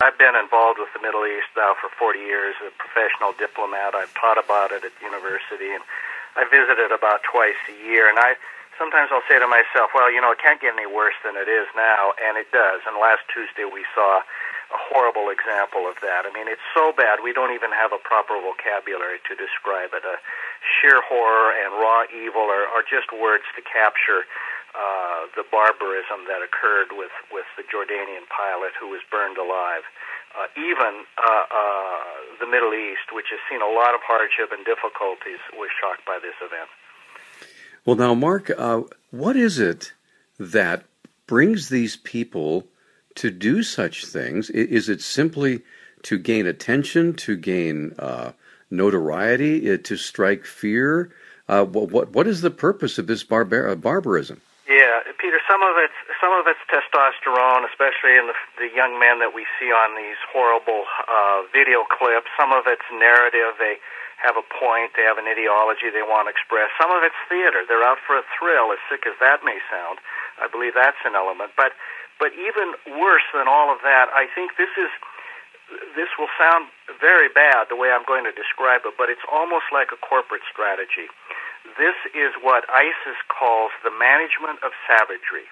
I've been involved with the Middle East now for 40 years, a professional diplomat. I've taught about it at the university, and I visit it about twice a year. And sometimes I'll say to myself, well, it can't get any worse than it is now, and it does. And last Tuesday we saw a horrible example of that. I mean, it's so bad we don't even have a proper vocabulary to describe it. Sheer horror and raw evil are just words to capture the barbarism that occurred with the Jordanian pilot who was burned alive. Even the Middle East, which has seen a lot of hardship and difficulties, was shocked by this event. Well, now, Mark, what is it that brings these people to do such things? Is it simply to gain attention, to gain notoriety, to strike fear? What is the purpose of this barbarism? Yeah, Peter, some of it's testosterone, especially in the young men that we see on these horrible video clips. Some of it's narrative. They have a point. They have an ideology they want to express. Some of it's theater. They're out for a thrill, as sick as that may sound. I believe that's an element. But even worse than all of that, I think this will sound very bad the way I'm going to describe it, but it's almost like a corporate strategy. This is what ISIS calls the management of savagery.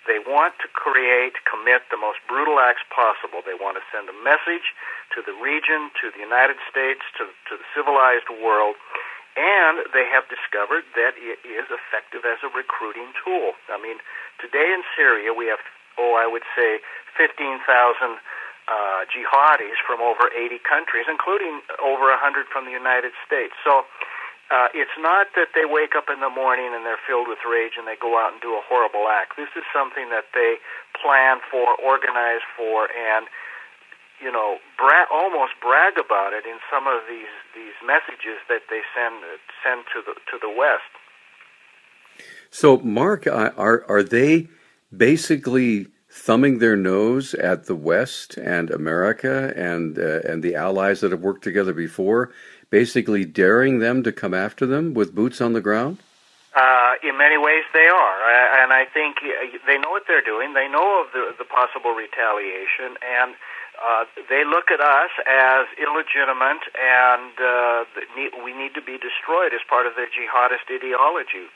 They want to commit the most brutal acts possible. They want to send a message to the region, to the United States, to the civilized world, and they have discovered that it is effective as a recruiting tool. I mean, today in Syria we have, I would say 15,000 jihadis from over 80 countries, including over 100 from the United States. So it's not that they wake up in the morning and they're filled with rage and they go out and do a horrible act. This is something that they plan for, organize for, and almost brag about it in some of these messages that they send to the West. So, Mark, are they basically thumbing their nose at the West and America and the allies that have worked together before, basically daring them to come after them with boots on the ground? In many ways they are, and I think they know what they're doing. They know of the possible retaliation, and they look at us as illegitimate, and we need to be destroyed as part of their jihadist ideology.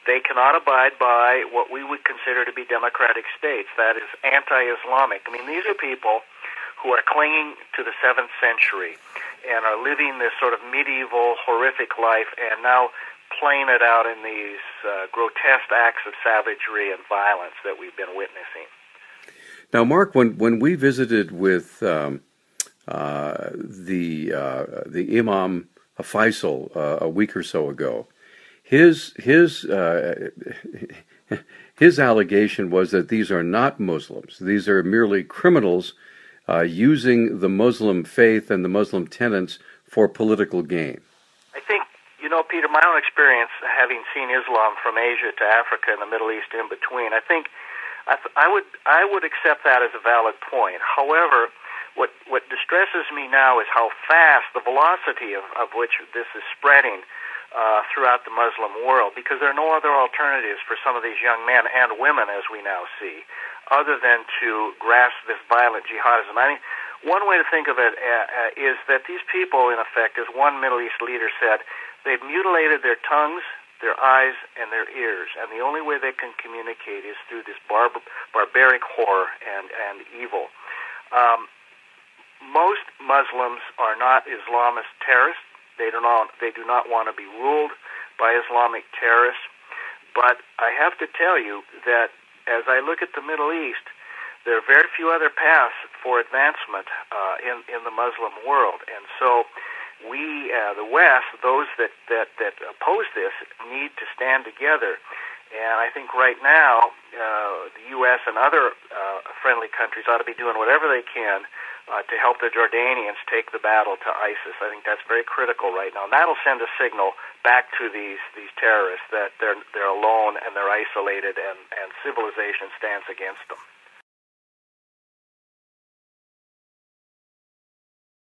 They cannot abide by what we would consider to be democratic states, that is anti-Islamic. I mean, these are people who are clinging to the 7th century and are living this sort of medieval, horrific life, and now playing it out in these grotesque acts of savagery and violence that we've been witnessing. Now, Mark, when we visited with the Imam Faisal a week or so ago, his allegation was that these are not Muslims; these are merely criminals using the Muslim faith and the Muslim tenets for political gain. I think, Peter, my own experience, having seen Islam from Asia to Africa and the Middle East in between, I think I would accept that as a valid point. However, what distresses me now is how fast the velocity of which this is spreading throughout the Muslim world, because there are no other alternatives for some of these young men and women, as we now see, other than to grasp this violent jihadism. I mean, one way to think of it is that these people, in effect, as one Middle East leader said, they've mutilated their tongues, their eyes, and their ears, and the only way they can communicate is through this barbaric horror and evil. Most Muslims are not Islamist terrorists. They do not want to be ruled by Islamic terrorists. But I have to tell you that as I look at the Middle East, there are very few other paths for advancement in the Muslim world. And so we, the West, those that oppose this, need to stand together. And I think right now the U.S. and other friendly countries ought to be doing whatever they can to help the Jordanians take the battle to ISIS. I think that's very critical right now. And that'll send a signal back to these terrorists that they're alone and they're isolated and civilization stands against them.